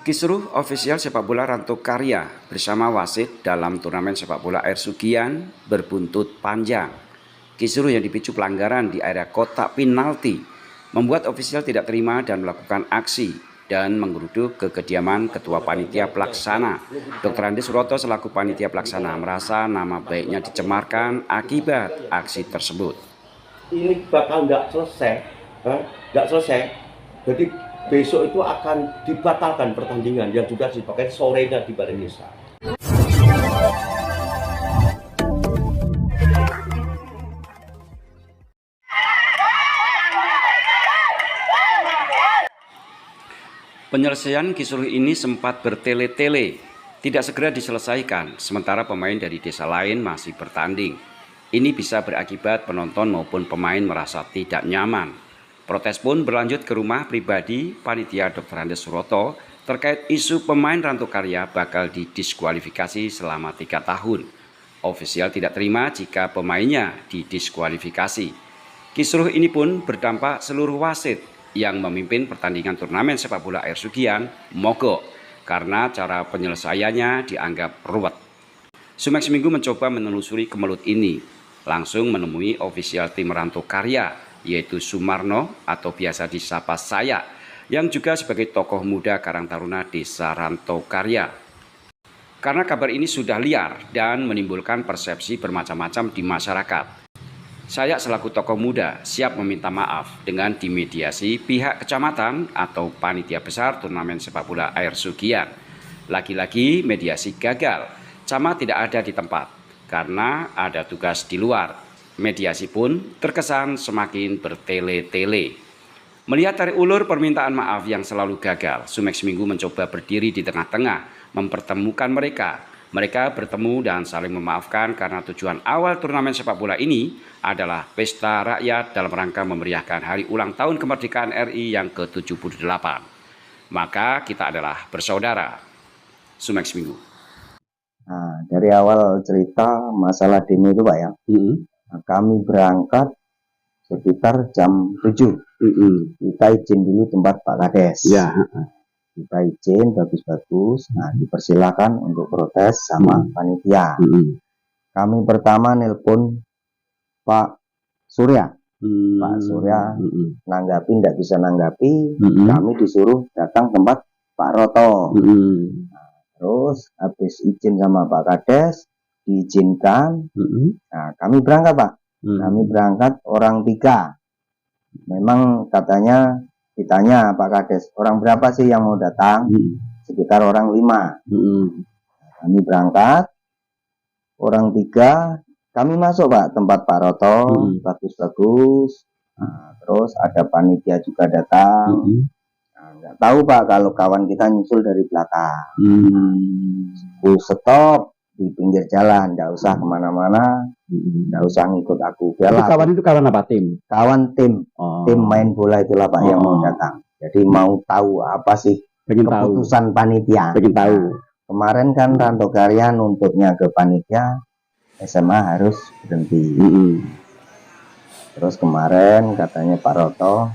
Kisruh ofisial sepak bola Ranto Karya bersama wasit dalam turnamen sepak bola Air Sugian berbuntut panjang. Kisruh yang dipicu pelanggaran di area kotak penalti membuat ofisial tidak terima dan melakukan aksi dan menggeruduk ke kediaman Ketua Panitia Pelaksana. Dr. Andi Suroto selaku Panitia Pelaksana merasa nama baiknya dicemarkan akibat aksi tersebut. Ini bakal nggak selesai, jadi besok itu akan dibatalkan pertandingan yang juga dipakai sorenya di Balenisa. Penyelesaian kisruh ini sempat bertele-tele, tidak segera diselesaikan, sementara pemain dari desa lain masih bertanding. Ini bisa berakibat penonton maupun pemain merasa tidak nyaman. Protes pun berlanjut ke rumah pribadi panitia Dr. Andi Suroto terkait isu pemain Ranto Karya bakal didiskualifikasi selama 3 tahun. Ofisial tidak terima jika pemainnya didiskualifikasi. Kisruh ini pun berdampak seluruh wasit yang memimpin pertandingan turnamen sepak bola Air Sugian mogok karena cara penyelesaiannya dianggap ruwet. Sumex Minggu mencoba menelusuri kemelut ini, langsung menemui ofisial tim Ranto Karya, yaitu Sumarno atau biasa disapa saya, yang juga sebagai tokoh muda Karang Taruna Desa Ranto Karya. Karena kabar ini sudah liar dan menimbulkan persepsi bermacam-macam di masyarakat, saya selaku tokoh muda siap meminta maaf dengan dimediasi pihak kecamatan atau panitia besar turnamen sepak bola Air Sugian. Lagi-lagi mediasi gagal, camat tidak ada di tempat karena ada tugas di luar. Mediasi pun terkesan semakin bertele-tele. Melihat tarik ulur permintaan maaf yang selalu gagal, Sumex Minggu mencoba berdiri di tengah-tengah, mempertemukan mereka. Mereka bertemu dan saling memaafkan karena tujuan awal turnamen sepak bola ini adalah pesta rakyat dalam rangka memeriahkan hari ulang tahun kemerdekaan RI yang ke-78. Maka kita adalah bersaudara. Sumex Minggu. Nah, dari awal cerita masalah demo itu Pak ya, nah, kami berangkat sekitar jam 7. Kita izin dulu tempat Pak Kades. Ya. Kita izin bagus-bagus, nah dipersilakan untuk protes sama panitia. Kami pertama nelpon Pak Surya. Pak Surya nanggapi, tidak bisa nanggapi, kami disuruh datang tempat Pak Roto. Terus habis izin sama Pak Kades, diizinkan. Nah, kami berangkat Pak. Kami berangkat orang 3. Memang katanya ditanya Pak Kades, orang berapa sih yang mau datang? Sekitar orang 5. Kami berangkat, orang 3. Kami masuk Pak, tempat Pak Roto, bagus-bagus. Nah, terus ada panitia juga datang. Nggak tahu Pak kalau kawan kita nyusul dari belakang. Full stop di pinggir jalan, nggak usah kemana-mana, nggak usah ngikut aku. Itu kawan itu kawan apa, tim? Kawan tim, tim main bola itulah Pak yang mau datang. Jadi mau tahu apa sih keputusan panitia. Pengen tahu. Kemarin kan Ranto Karya nuntutnya ke panitia SMA harus berhenti. Terus kemarin katanya Pak Roto,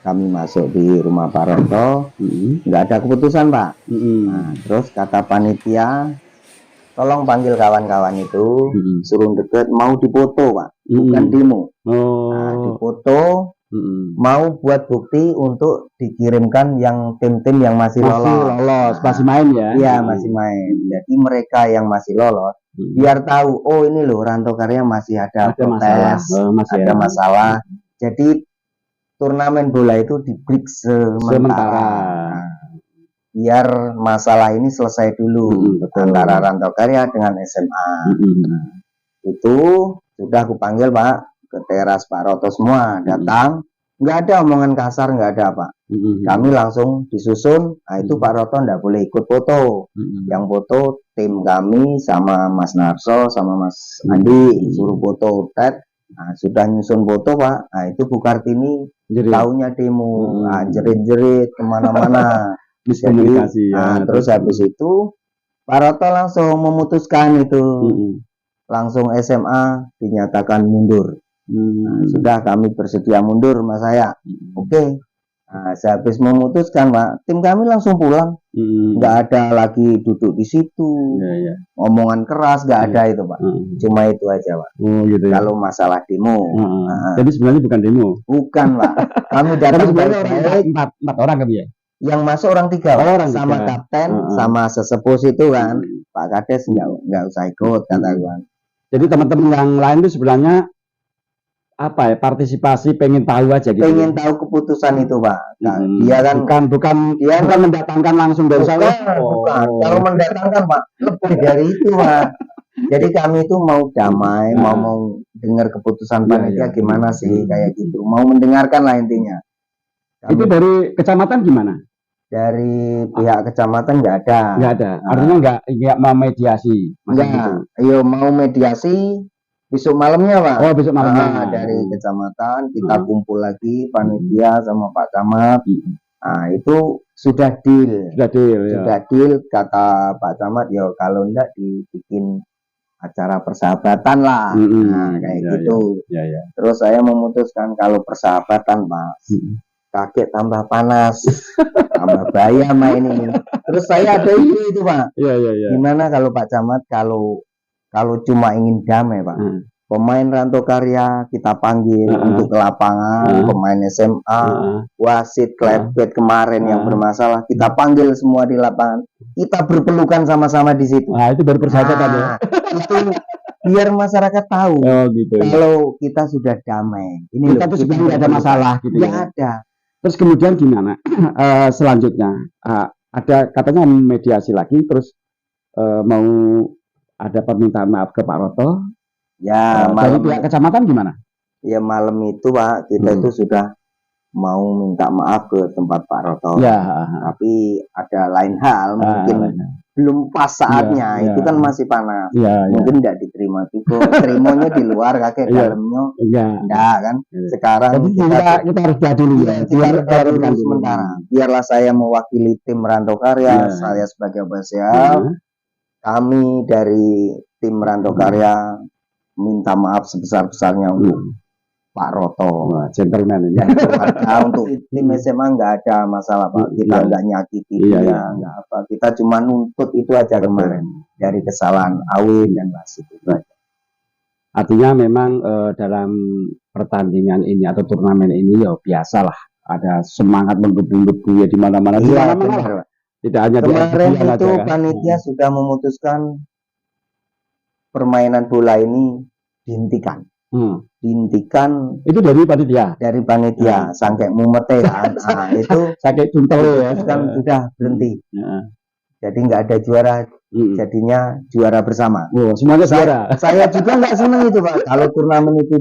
kami masuk di rumah Pak Roto, nggak ada keputusan Pak. Nah, terus kata panitia, tolong panggil kawan-kawan itu, suruh deket, mau dipoto Pak, bukan demo. Nah, dipoto, mau buat bukti untuk dikirimkan yang tim-tim yang masih lolos. Masih main ya? Iya, masih main. Jadi mereka yang masih lolos, biar tahu, oh ini loh Ranto Karya masih ada protes, ada masalah. Jadi turnamen bola itu di-break sementara. Biar masalah ini selesai dulu antara Ranto Karya dengan SMA. Itu sudah aku panggil Pak ke teras Pak Roto semua datang, nggak ada omongan kasar, nggak ada Pak. Kami langsung disusun. Nah itu Pak Roto nggak boleh ikut foto. Yang foto tim kami sama Mas Narso sama Mas Andi suruh foto. Nah sudah nyusun foto Pak. Nah itu Bu Kartini taunya demo, jerit-jerit kemana-mana. Miskomunikasi. Nah, terus habis itu Pak Roto langsung memutuskan itu, langsung SMA dinyatakan mundur. Nah, sudah kami bersedia mundur Mas saya. Oke. Nah, sehabis memutuskan Pak, tim kami langsung pulang. Nggak ada lagi duduk di situ, omongan keras nggak ada itu Pak. Cuma itu aja Pak. Oh gitu ya. Kalau masalah demo, Jadi sebenarnya bukan demo. bukan Pak. Kami datang baik-baik. Empat orang kami ya. Yang masuk orang 3 Pak. Orang Sama 3. kapten, sama sesepuh itu kan. Pak Kades nggak usah ikut kata gua. Jadi teman-teman yang lain itu sebenarnya apa ya, partisipasi, pengen tahu aja gitu. Pengen tahu keputusan itu Pak. Nah, dia kan bukan mendatangkan langsung dari saya. Bukan. Kalau mendatangkan Pak, lebih dari itu Pak. Jadi kami itu mau damai, mau dengar keputusan panitia gimana sih kayak gitu. Mau mendengarkan lah intinya. Itu dari kecamatan gimana? Dari pihak kecamatan nggak ada. Nggak ada. Artinya nggak mau mediasi. Enggak. Ayo mau mediasi besok malamnya Pak. Oh besok malamnya. Dari kecamatan kita kumpul lagi panitia sama Pak Camat. Nah itu sudah deal. Sudah deal kata Pak Camat. Yo kalau enggak dibikin acara persahabatan lah. Nah kayak gitu. Terus saya memutuskan kalau persahabatan Pak. Kakek tambah panas, tambah bahaya main ini. Terus saya ada ide itu Pak. Gimana kalau Pak Camat kalau cuma ingin damai Pak. Pemain Rantau Karya kita panggil untuk ke lapangan, pemain SMA, wasit, klepet kemarin yang bermasalah kita panggil semua di lapangan. Kita berpelukan sama-sama di situ. Nah, itu baru persahabatan ya. Itu biar masyarakat tahu kalau kita sudah damai. Ini kita tuh sebenarnya ada masalah gitu ya. Ada. Terus kemudian gimana? Selanjutnya ada katanya mediasi lagi, terus mau ada permintaan maaf ke Pak Roto. Ya, dari pihak kecamatan gimana? Ya malam itu Pak, kita itu sudah mau minta maaf ke tempat Pak Roto. Tapi ada lain hal, mungkin belum pas saatnya. Itu kan masih panas. Mungkin tidak diterima juga. Terimanya di luar, kakek dalamnya enggak kan. Sekarang kita harus lihat dulu ya. Kita dulu sementara. Biarlah saya mewakili tim Rantau Karya, saya sebagai penasehat. Kami dari tim Rantau Karya minta maaf sebesar-besarnya untuk Pak Roto, gentleman ini. Untuk tim SMA nggak ada masalah Pak, kita nggak nyakiti dia, nggak apa, kita cuma nuntut itu aja kemarin dari kesalahan Awin dan wasit. Artinya memang dalam pertandingan ini atau turnamen ini ya biasalah ada semangat menggebu-gebu ya di mana-mana. Tidak hanya kemarin itu panitia sudah memutuskan permainan bola ini dihentikan. Dihentikan itu dari panitia sampai mumete kan. Nah, itu sakit tuntel ya kan sudah berhenti. Jadi nggak ada juara, jadinya juara bersama. Semuanya juara. Saya juga nggak seneng itu Pak. Kalau turnamen itu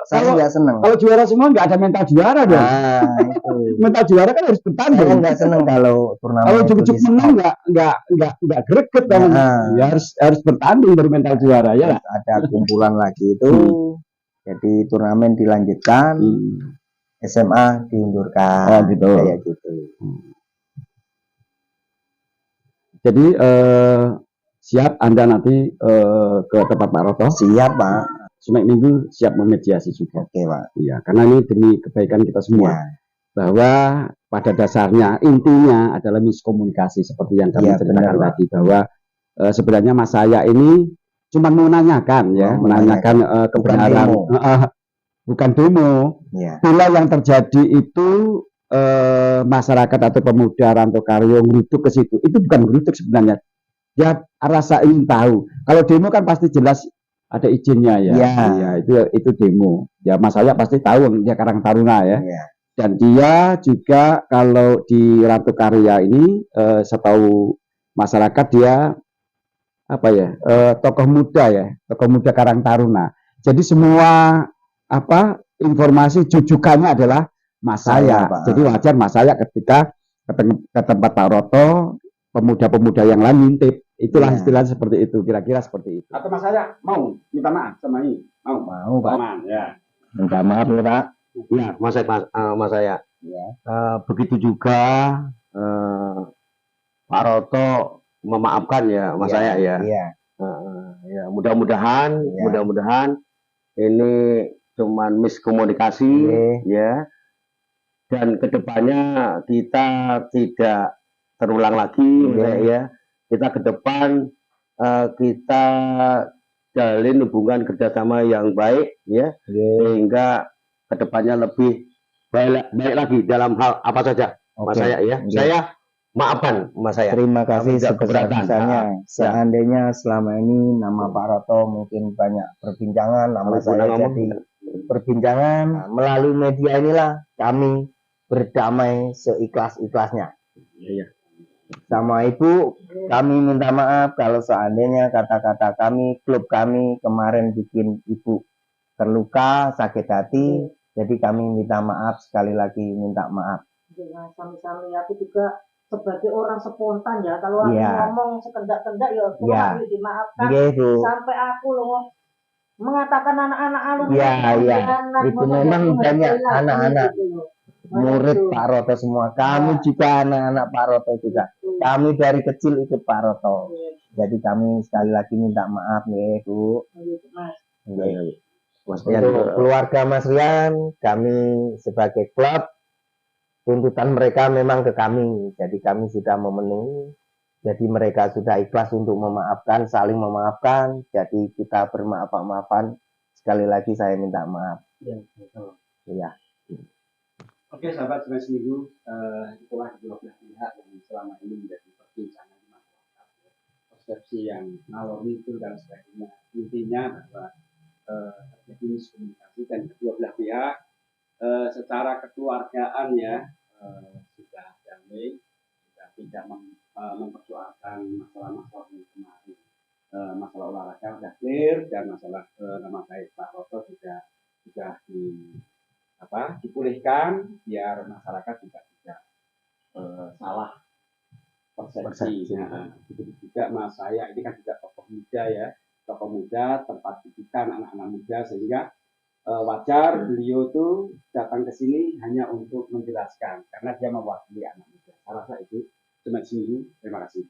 saya nggak seneng. Kalau juara semua nggak ada mental juara dong. Itu. Mental juara kan harus bertanding. Saya nggak seneng kalau turnamen. Kalau cukup menang nggak greget kan. Ya harus bertanding baru mental juara ya. Ada kumpulan lagi itu. Jadi turnamen dilanjutkan. SMA diundurkan. Gitu. Kayak gitu. Jadi siap Anda nanti ke tempat Pak Roto? Siap Pak. Senin Minggu siap memediasi juga. Oke Pak. Iya, karena ini demi kebaikan kita semua. Bahwa pada dasarnya intinya adalah miskomunikasi seperti yang kami ceritakan tadi, bahwa sebenarnya Mas saya ini cuma menanyakan menanyakan kebenaran, bukan demo. Bila yang terjadi itu masyarakat atau pemuda Rantau Karya ngeruduk ke situ, itu bukan ngeruduk sebenarnya, ya rasa ingin tahu. Kalau demo kan pasti jelas ada izinnya ya itu demo ya. Mas saya pasti tahu dia Karang Taruna ya. Dan dia juga kalau di Rantau Karya ini setahu masyarakat dia tokoh muda Karang Taruna. Jadi semua informasi jujukannya adalah Mas saya. Jadi wajar Mas saya ketika ke tempat Pak Roto, pemuda-pemuda yang lain ngintip. Itulah istilahnya seperti itu, kira-kira seperti itu. Atau Mas saya mau minta maaf sama ini? Mau Pak. Minta maaf ya Pak. Ya, Mas saya. Begitu juga Pak Roto memaafkan ya Mas saya ya. Ya, mudah-mudahan ini cuman miskomunikasi ya. dan kedepannya kita tidak terulang lagi ya. Kita ke depan kita jalin hubungan kerjasama yang baik ya, sehingga kedepannya lebih baik lagi dalam hal apa saja. Mas saya ya, saya maafkan Mas saya. Terima kasih Tidak keberatan. sebesar-besarnya. Seandainya selama ini nama Pak Roto mungkin banyak perbincangan, nama saya jadi perbincangan. Nah, melalui media inilah kami berdamai seikhlas-ikhlasnya. Sama Ibu, kami minta maaf kalau seandainya kata-kata kami, klub kami kemarin bikin Ibu terluka, sakit hati. Jadi kami minta maaf, sekali lagi minta maaf. Sami-sami, aku juga sebagai orang spontan ya, kalau aku ngomong sekendak-kendak ya aku dimaafkan. Sampai aku loh mengatakan anak-anak alun. Itu memang banyak anak-anak murid Pak Roto semua. Kami juga anak-anak Pak Roto juga. Kami dari kecil ikut Pak Roto. Jadi kami sekali lagi minta maaf nih Bu. Untuk keluarga Mas Rian, kami sebagai klub, tuntutan mereka memang ke kami. Jadi kami sudah memenuhi. Jadi mereka sudah ikhlas untuk memaafkan, saling memaafkan. Jadi kita bermaaf-maafan. Sekali lagi saya minta maaf. Ya. Oke, sahabat Semen Seminggu, itulah dua belah pihak yang selama ini menjadi perbincangan di masyarakat, persepsi yang ngalor ngidul dan sebagainya. Intinya bahwa terjadi miskomunikasi dan kedua belah pihak secara kekeluargaan ya sudah damai, sudah tidak mempersoalkan masalah-masalah yang kemarin. Masalah olahraga sudah clear dan masalah nama baik Pak Roto juga sudah dipulihkan biar masyarakat juga tidak salah persepsi. Begitu juga Mas saya ini kan juga tokoh muda ya, tokoh muda tempat didikan anak-anak muda, sehingga wajar beliau tuh datang ke sini hanya untuk menjelaskan karena dia mewakili anak muda. Saya rasa itu cuma seminggu. Terima kasih.